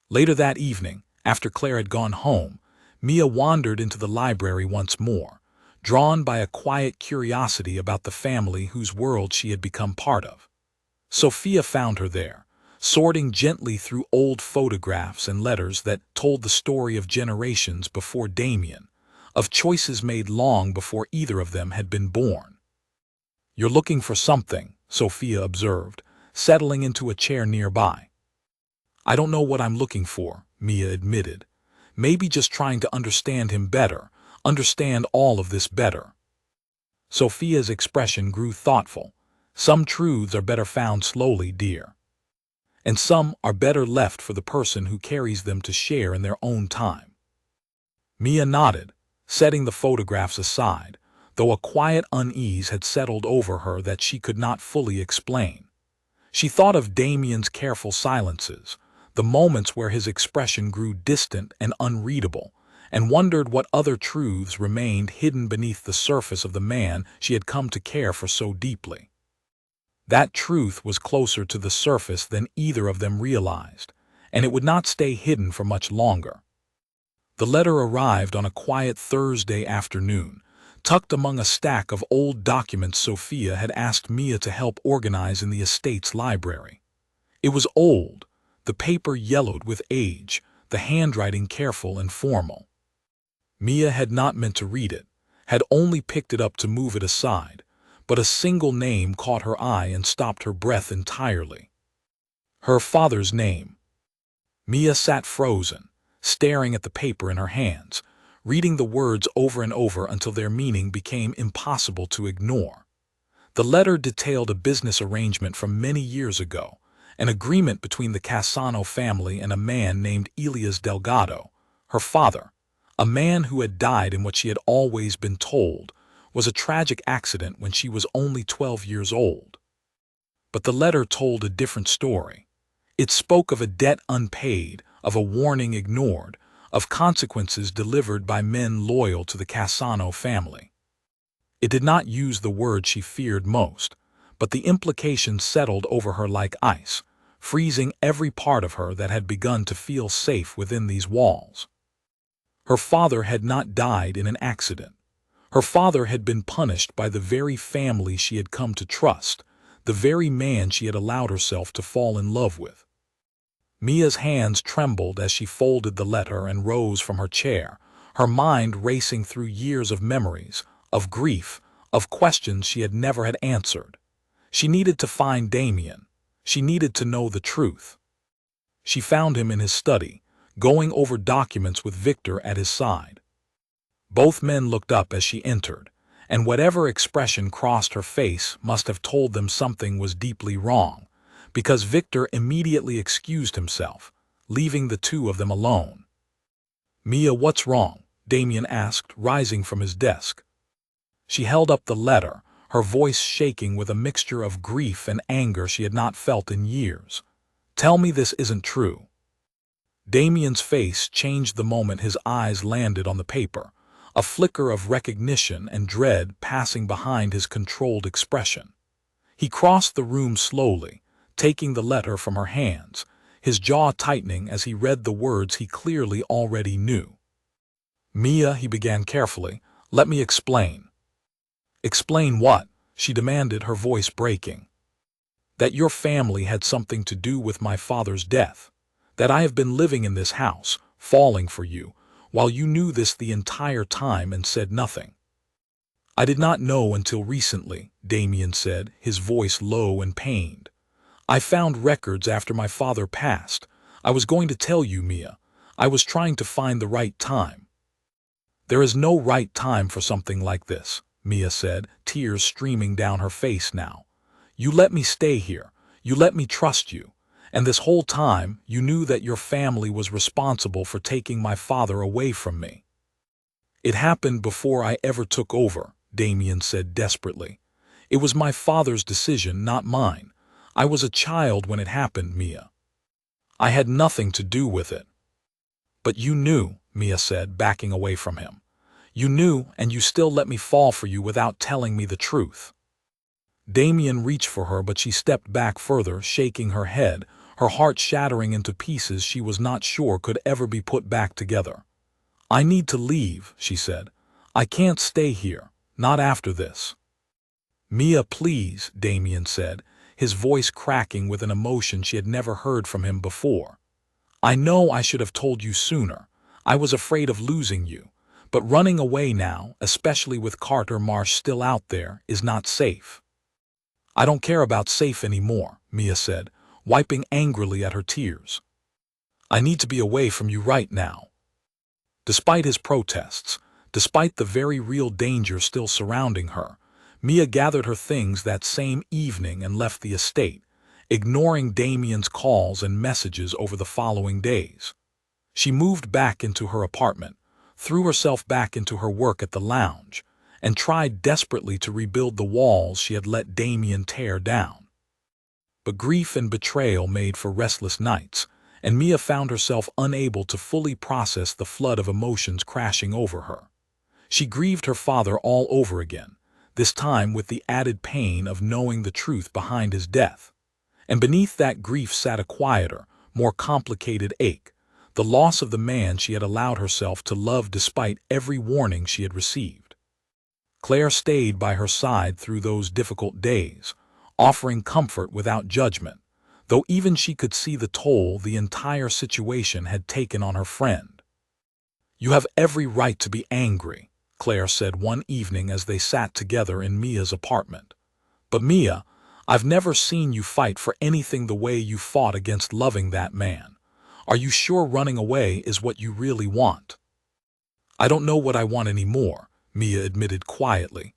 S1: Later that evening, after Claire had gone home, Mia wandered into the library once more, drawn by a quiet curiosity about the family whose world she had become part of. Sophia found her there, sorting gently through old photographs and letters that told the story of generations before Damien, of choices made long before either of them had been born. You're looking for something, Sophia observed, settling into a chair nearby. I don't know what I'm looking for, Mia admitted. Maybe just trying to understand him better, understand all of this better. Sophia's expression grew thoughtful. Some truths are better found slowly, dear. And some are better left for the person who carries them to share in their own time. Mia nodded, setting the photographs aside, though a quiet unease had settled over her that she could not fully explain. She thought of Damien's careful silences, the moments where his expression grew distant and unreadable, and wondered what other truths remained hidden beneath the surface of the man she had come to care for so deeply. That truth was closer to the surface than either of them realized, and it would not stay hidden for much longer. The letter arrived on a quiet Thursday afternoon, tucked among a stack of old documents Sophia had asked Mia to help organize in the estate's library. It was old, the paper yellowed with age, the handwriting careful and formal. Mia had not meant to read it, had only picked it up to move it aside, but a single name caught her eye and stopped her breath entirely. Her father's name. Mia sat frozen, staring at the paper in her hands, reading the words over and over until their meaning became impossible to ignore. The letter detailed a business arrangement from many years ago, an agreement between the Cassano family and a man named Elias Delgado, her father, a man who had died in what she had always been told was a tragic accident when she was only 12 years old. But the letter told a different story. It spoke of a debt unpaid, of a warning ignored, of consequences delivered by men loyal to the Cassano family. It did not use the word she feared most, but the implications settled over her like ice, freezing every part of her that had begun to feel safe within these walls. Her father had not died in an accident. Her father had been punished by the very family she had come to trust, the very man she had allowed herself to fall in love with. Mia's hands trembled as she folded the letter and rose from her chair, her mind racing through years of memories, of grief, of questions she had never had answered. She needed to find Damien. She needed to know the truth. She found him in his study, going over documents with Victor at his side. Both men looked up as she entered, and whatever expression crossed her face must have told them something was deeply wrong, because Victor immediately excused himself, leaving the two of them alone. "Mia, what's wrong?" Damien asked, rising from his desk. She held up the letter, her voice shaking with a mixture of grief and anger she had not felt in years. "Tell me this isn't true." Damien's face changed the moment his eyes landed on the paper, a flicker of recognition and dread passing behind his controlled expression. He crossed the room slowly, taking the letter from her hands, his jaw tightening as he read the words he clearly already knew. "Mia," he began carefully, "let me explain." "Explain what?" she demanded, her voice breaking. "That your family had something to do with my father's death. That I have been living in this house, falling for you, while you knew this the entire time and said nothing." "I did not know until recently," Damien said, his voice low and pained. "I found records after my father passed. I was going to tell you, Mia. I was trying to find the right time." "There is no right time for something like this," Mia said, tears streaming down her face now. "You let me stay here. You let me trust you. And this whole time, you knew that your family was responsible for taking my father away from me." "It happened before I ever took over," Damien said desperately. "It was my father's decision, not mine. I was a child when it happened, Mia. I had nothing to do with it." "But you knew," Mia said, backing away from him. "You knew, and you still let me fall for you without telling me the truth." Damien reached for her, but she stepped back further, shaking her head, her heart shattering into pieces she was not sure could ever be put back together. "I need to leave," she said. "I can't stay here, not after this." "Mia, please," Damien said, his voice cracking with an emotion she had never heard from him before. "I know I should have told you sooner. I was afraid of losing you. But running away now, especially with Carter Marsh still out there, is not safe." I don't care about safe anymore, Mia said, wiping angrily at her tears. I need to be away from you right now. Despite his protests, despite the very real danger still surrounding her, Mia gathered her things that same evening and left the estate, ignoring Damien's calls and messages over the following days. She moved back into her apartment, threw herself back into her work at the lounge, and tried desperately to rebuild the walls she had let Damien tear down. But grief and betrayal made for restless nights, and Mia found herself unable to fully process the flood of emotions crashing over her. She grieved her father all over again, this time with the added pain of knowing the truth behind his death. And beneath that grief sat a quieter, more complicated ache, the loss of the man she had allowed herself to love despite every warning she had received. Claire stayed by her side through those difficult days, offering comfort without judgment, though even she could see the toll the entire situation had taken on her friend. "You have every right to be angry," Claire said one evening as they sat together in Mia's apartment. "But Mia, I've never seen you fight for anything the way you fought against loving that man. Are you sure running away is what you really want?" "I don't know what I want anymore," Mia admitted quietly.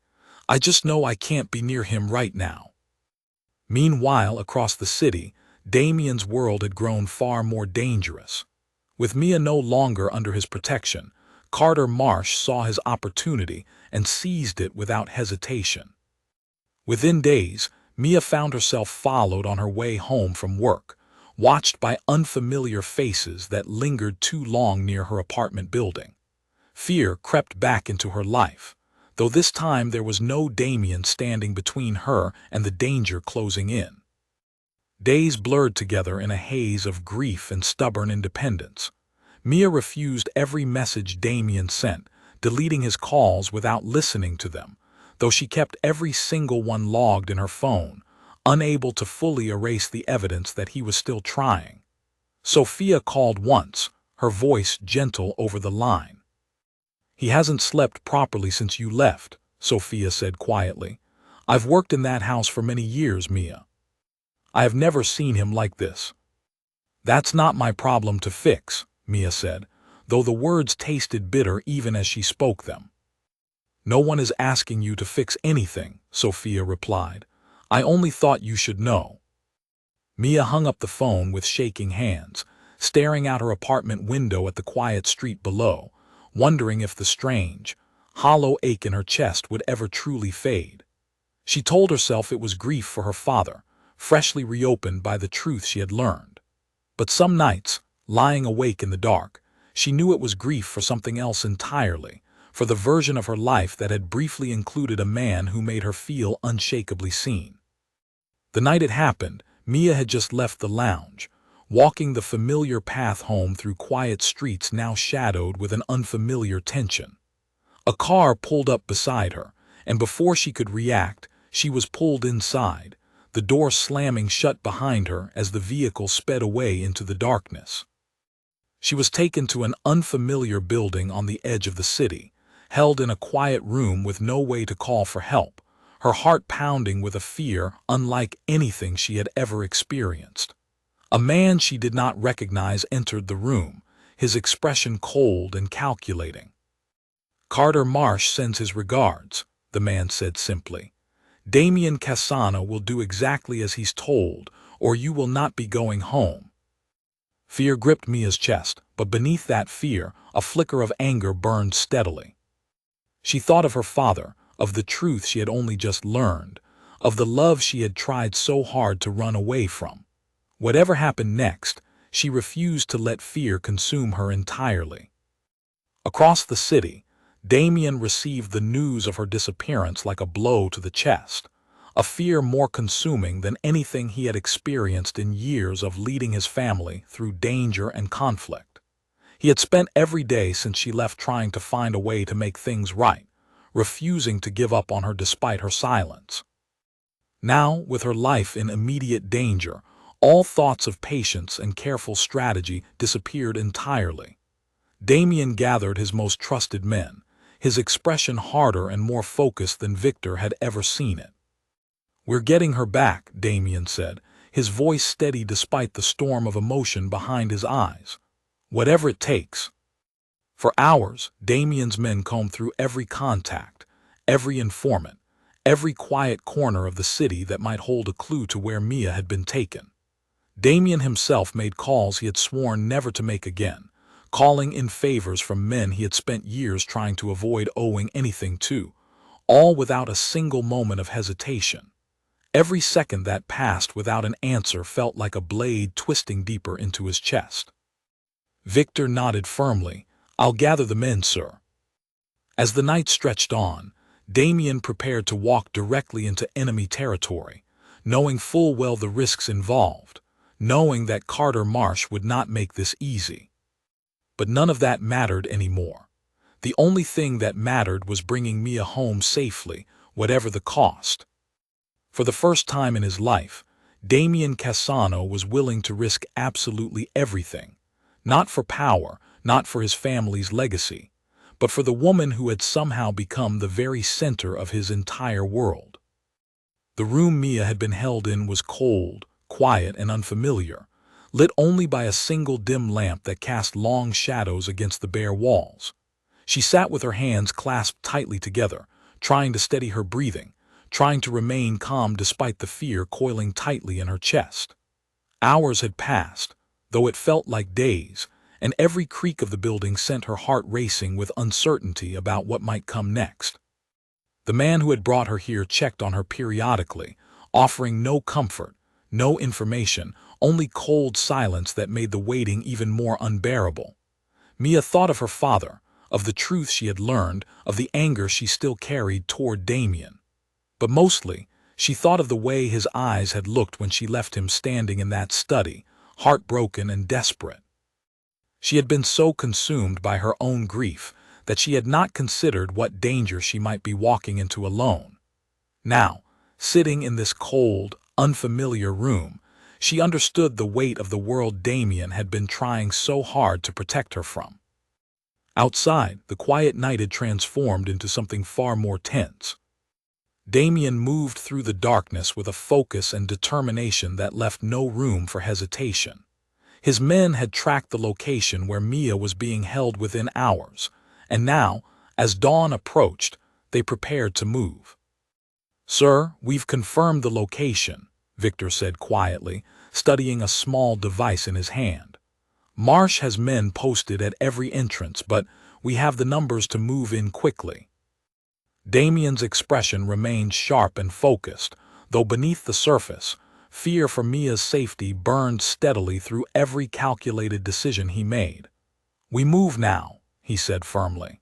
S1: "I just know I can't be near him right now." Meanwhile, across the city, Damien's world had grown far more dangerous. With Mia no longer under his protection, Carter Marsh saw his opportunity and seized it without hesitation. Within days, Mia found herself followed on her way home from work, watched by unfamiliar faces that lingered too long near her apartment building. Fear crept back into her life, though this time there was no Damien standing between her and the danger closing in. Days blurred together in a haze of grief and stubborn independence. Mia refused every message Damien sent, deleting his calls without listening to them, though she kept every single one logged in her phone, unable to fully erase the evidence that he was still trying. Sophia called once, her voice gentle over the line. "He hasn't slept properly since you left," Sophia said quietly. "I've worked in that house for many years, Mia. I have never seen him like this." "That's not my problem to fix," Mia said, though the words tasted bitter even as she spoke them. "No one is asking you to fix anything," Sophia replied. "I only thought you should know." Mia hung up the phone with shaking hands, staring out her apartment window at the quiet street below, wondering if the strange, hollow ache in her chest would ever truly fade. She told herself it was grief for her father, freshly reopened by the truth she had learned. But some nights, lying awake in the dark, she knew it was grief for something else entirely, for the version of her life that had briefly included a man who made her feel unshakably seen. The night it happened, Mia had just left the lounge, walking the familiar path home through quiet streets now shadowed with an unfamiliar tension. A car pulled up beside her, and before she could react, she was pulled inside, the door slamming shut behind her as the vehicle sped away into the darkness. She was taken to an unfamiliar building on the edge of the city, held in a quiet room with no way to call for help, her heart pounding with a fear unlike anything she had ever experienced. A man she did not recognize entered the room, his expression cold and calculating. "Carter Marsh sends his regards," the man said simply. "Damien Cassano will do exactly as he's told, or you will not be going home." Fear gripped Mia's chest, but beneath that fear, a flicker of anger burned steadily. She thought of her father, of the truth she had only just learned, of the love she had tried so hard to run away from. Whatever happened next, she refused to let fear consume her entirely. Across the city, Damien received the news of her disappearance like a blow to the chest, a fear more consuming than anything he had experienced in years of leading his family through danger and conflict. He had spent every day since she left trying to find a way to make things right, refusing to give up on her despite her silence. Now, with her life in immediate danger, all thoughts of patience and careful strategy disappeared entirely. Damien gathered his most trusted men, his expression harder and more focused than Victor had ever seen it. "We're getting her back," Damien said, his voice steady despite the storm of emotion behind his eyes. "Whatever it takes." For hours, Damien's men combed through every contact, every informant, every quiet corner of the city that might hold a clue to where Mia had been taken. Damien himself made calls he had sworn never to make again, calling in favors from men he had spent years trying to avoid owing anything to, all without a single moment of hesitation. Every second that passed without an answer felt like a blade twisting deeper into his chest. Victor nodded firmly. "I'll gather the men, sir." As the night stretched on, Damien prepared to walk directly into enemy territory, knowing full well the risks involved, knowing that Carter Marsh would not make this easy. But none of that mattered anymore. The only thing that mattered was bringing Mia home safely, whatever the cost. For the first time in his life, Damien Cassano was willing to risk absolutely everything, not for power, not for his family's legacy, but for the woman who had somehow become the very center of his entire world. The room Mia had been held in was cold, quiet, and unfamiliar, lit only by a single dim lamp that cast long shadows against the bare walls. She sat with her hands clasped tightly together, trying to steady her breathing, trying to remain calm despite the fear coiling tightly in her chest. Hours had passed, though it felt like days, and every creak of the building sent her heart racing with uncertainty about what might come next. The man who had brought her here checked on her periodically, offering no comfort, no information, only cold silence that made the waiting even more unbearable. Mia thought of her father, of the truth she had learned, of the anger she still carried toward Damien. But mostly, she thought of the way his eyes had looked when she left him standing in that study, heartbroken and desperate. She had been so consumed by her own grief that she had not considered what danger she might be walking into alone. Now, sitting in this cold, unfamiliar room, she understood the weight of the world Damien had been trying so hard to protect her from. Outside, the quiet night had transformed into something far more tense. Damien moved through the darkness with a focus and determination that left no room for hesitation. His men had tracked the location where Mia was being held within hours, and now, as dawn approached, they prepared to move. "Sir, we've confirmed the location," Victor said quietly, studying a small device in his hand. "Marsh has men posted at every entrance, but we have the numbers to move in quickly." Damien's expression remained sharp and focused, though beneath the surface, fear for Mia's safety burned steadily through every calculated decision he made. "We move now," he said firmly.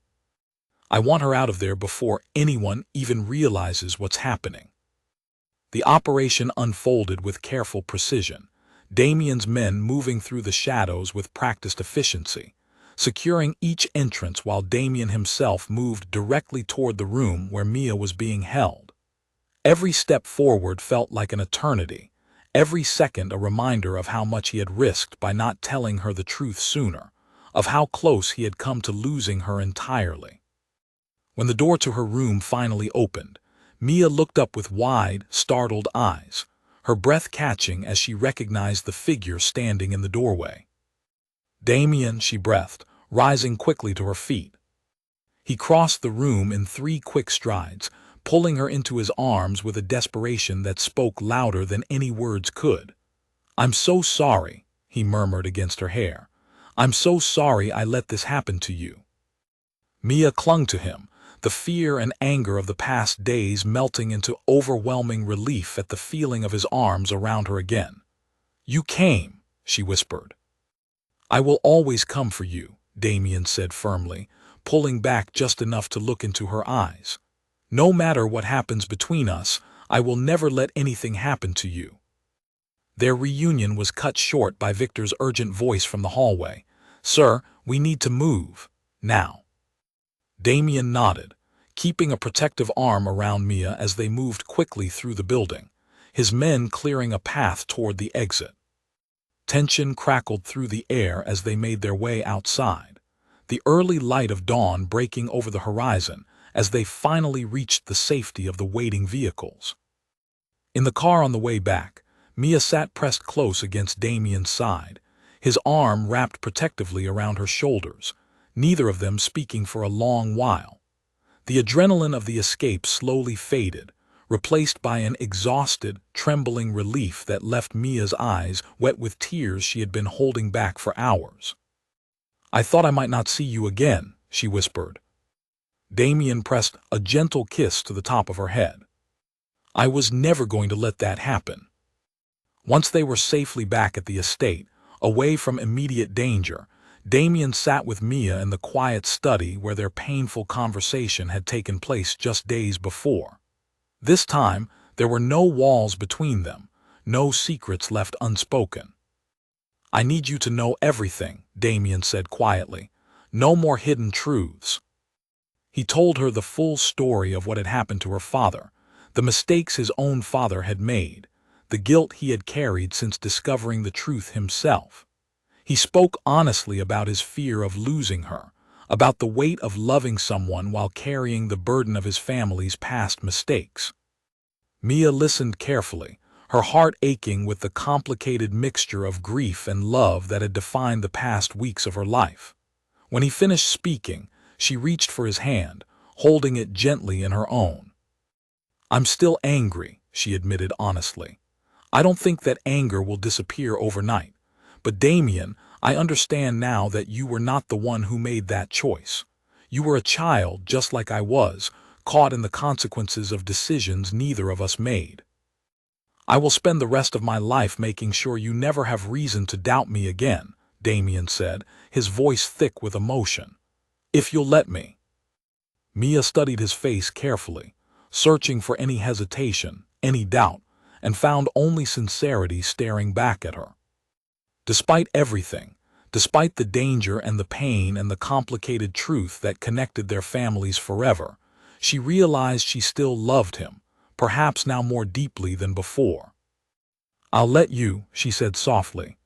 S1: "I want her out of there before anyone even realizes what's happening." The operation unfolded with careful precision, Damien's men moving through the shadows with practiced efficiency, securing each entrance while Damien himself moved directly toward the room where Mia was being held. Every step forward felt like an eternity, every second a reminder of how much he had risked by not telling her the truth sooner, of how close he had come to losing her entirely. When the door to her room finally opened, Mia looked up with wide, startled eyes, her breath catching as she recognized the figure standing in the doorway. "Damien," she breathed, rising quickly to her feet. He crossed the room in 3 quick strides, pulling her into his arms with a desperation that spoke louder than any words could. "I'm so sorry," he murmured against her hair. "I'm so sorry I let this happen to you." Mia clung to him, the fear and anger of the past days melting into overwhelming relief at the feeling of his arms around her again. "You came," she whispered. "I will always come for you," Damien said firmly, pulling back just enough to look into her eyes. "No matter what happens between us, I will never let anything happen to you." Their reunion was cut short by Victor's urgent voice from the hallway. "Sir, we need to move. Now." Damien nodded, keeping a protective arm around Mia as they moved quickly through the building, his men clearing a path toward the exit. Tension crackled through the air as they made their way outside, the early light of dawn breaking over the horizon as they finally reached the safety of the waiting vehicles. In the car on the way back, Mia sat pressed close against Damien's side, his arm wrapped protectively around her shoulders, neither of them speaking for a long while. The adrenaline of the escape slowly faded, replaced by an exhausted, trembling relief that left Mia's eyes wet with tears she had been holding back for hours. "I thought I might not see you again," she whispered. Damien pressed a gentle kiss to the top of her head. "I was never going to let that happen." Once they were safely back at the estate, away from immediate danger, Damien sat with Mia in the quiet study where their painful conversation had taken place just days before. This time, there were no walls between them, no secrets left unspoken. "I need you to know everything," Damien said quietly. "No more hidden truths." He told her the full story of what had happened to her father, the mistakes his own father had made, the guilt he had carried since discovering the truth himself. He spoke honestly about his fear of losing her, about the weight of loving someone while carrying the burden of his family's past mistakes. Mia listened carefully, her heart aching with the complicated mixture of grief and love that had defined the past weeks of her life. When he finished speaking, she reached for his hand, holding it gently in her own. "I'm still angry," she admitted honestly. "I don't think that anger will disappear overnight. But Damien, I understand now that you were not the one who made that choice. You were a child just like I was, caught in the consequences of decisions neither of us made. I will spend the rest of my life making sure you never have reason to doubt me again," Damien said, his voice thick with emotion. "If you'll let me." Mia studied his face carefully, searching for any hesitation, any doubt, and found only sincerity staring back at her. Despite everything, despite the danger and the pain and the complicated truth that connected their families forever, she realized she still loved him, perhaps now more deeply than before. "I'll let you," she said softly.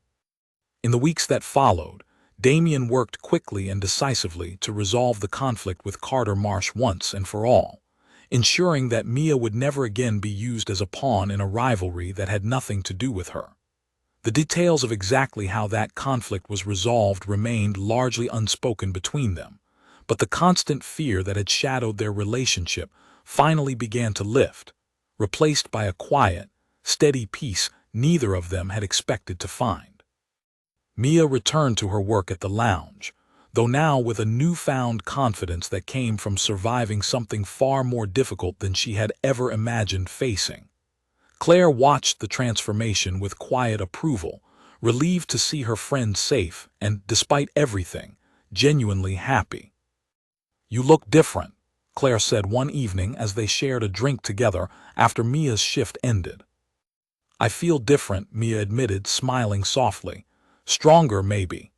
S1: In the weeks that followed, Damien worked quickly and decisively to resolve the conflict with Carter Marsh once and for all, ensuring that Mia would never again be used as a pawn in a rivalry that had nothing to do with her. The details of exactly how that conflict was resolved remained largely unspoken between them, but the constant fear that had shadowed their relationship finally began to lift, replaced by a quiet, steady peace neither of them had expected to find. Mia returned to her work at the lounge, though now with a newfound confidence that came from surviving something far more difficult than she had ever imagined facing. Claire watched the transformation with quiet approval, relieved to see her friend safe and, despite everything, genuinely happy. "You look different," Claire said one evening as they shared a drink together after Mia's shift ended. "I feel different," Mia admitted, smiling softly. "Stronger, maybe."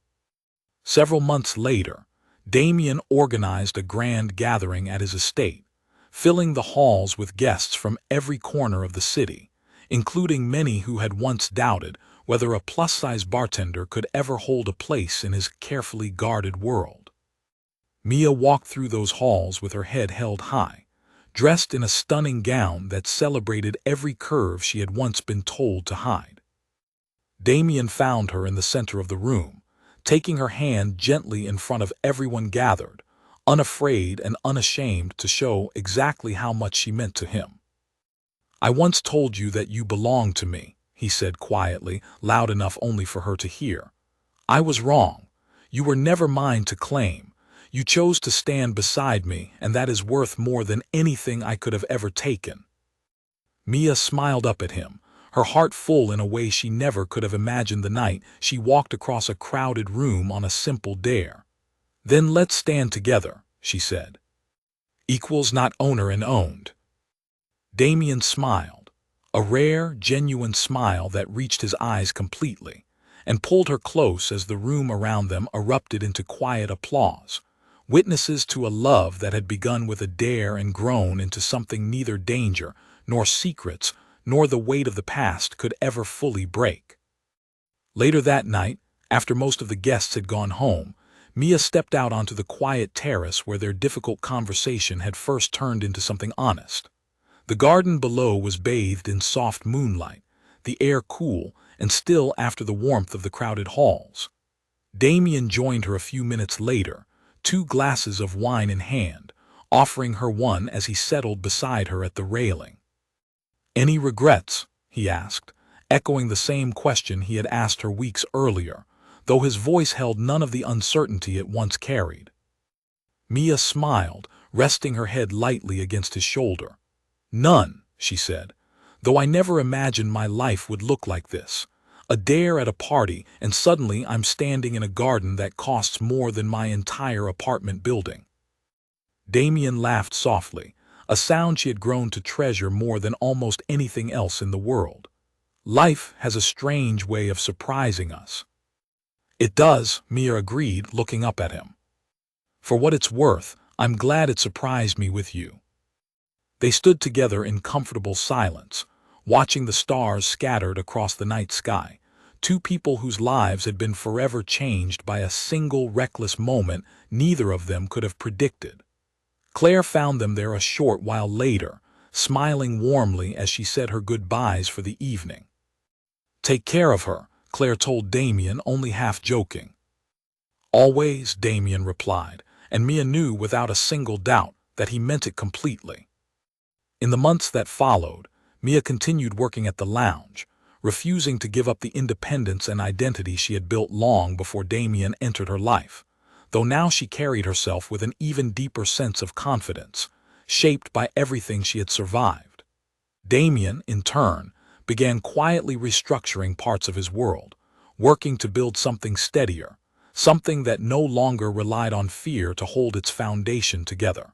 S1: Several months later, Damien organized a grand gathering at his estate, filling the halls with guests from every corner of the city, including many who had once doubted whether a plus-size bartender could ever hold a place in his carefully guarded world. Mia walked through those halls with her head held high, dressed in a stunning gown that celebrated every curve she had once been told to hide. Damien found her in the center of the room, taking her hand gently in front of everyone gathered, unafraid and unashamed to show exactly how much she meant to him. "I once told you that you belonged to me," he said quietly, loud enough only for her to hear. "I was wrong. You were never mine to claim. You chose to stand beside me, and that is worth more than anything I could have ever taken." Mia smiled up at him, her heart full in a way she never could have imagined the night she walked across a crowded room on a simple dare. "Then let's stand together," she said. "Equals, not owner and owned." Damien smiled, a rare, genuine smile that reached his eyes completely, and pulled her close as the room around them erupted into quiet applause, witnesses to a love that had begun with a dare and grown into something neither danger, nor secrets, nor the weight of the past could ever fully break. Later that night, after most of the guests had gone home, Mia stepped out onto the quiet terrace where their difficult conversation had first turned into something honest. The garden below was bathed in soft moonlight, the air cool and still after the warmth of the crowded halls. Damien joined her a few minutes later, 2 glasses of wine in hand, offering her one as he settled beside her at the railing. "Any regrets?" he asked, echoing the same question he had asked her weeks earlier, though his voice held none of the uncertainty it once carried. Mia smiled, resting her head lightly against his shoulder. "None," she said, "though I never imagined my life would look like this. A dare at a party, and suddenly I'm standing in a garden that costs more than my entire apartment building." Damien laughed softly, a sound she had grown to treasure more than almost anything else in the world. "Life has a strange way of surprising us." "It does," Mia agreed, looking up at him. "For what it's worth, I'm glad it surprised me with you." They stood together in comfortable silence, watching the stars scattered across the night sky, 2 people whose lives had been forever changed by a single reckless moment neither of them could have predicted. Claire found them there a short while later, smiling warmly as she said her goodbyes for the evening. "Take care of her," Claire told Damien, only half joking. "Always," Damien replied, and Mia knew without a single doubt that he meant it completely. In the months that followed, Mia continued working at the lounge, refusing to give up the independence and identity she had built long before Damien entered her life, though now she carried herself with an even deeper sense of confidence, shaped by everything she had survived. Damien, in turn, began quietly restructuring parts of his world, working to build something steadier, something that no longer relied on fear to hold its foundation together.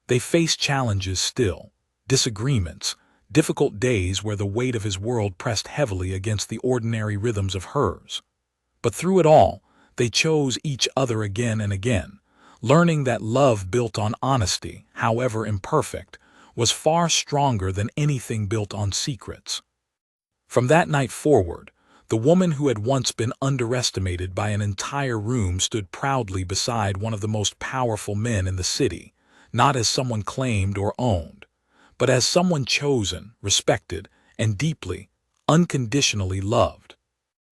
S1: They faced challenges still, disagreements, difficult days where the weight of his world pressed heavily against the ordinary rhythms of hers. But through it all, they chose each other again and again, learning that love built on honesty, however imperfect, was far stronger than anything built on secrets. From that night forward, the woman who had once been underestimated by an entire room stood proudly beside one of the most powerful men in the city, not as someone claimed or owned, but as someone chosen, respected, and deeply, unconditionally loved.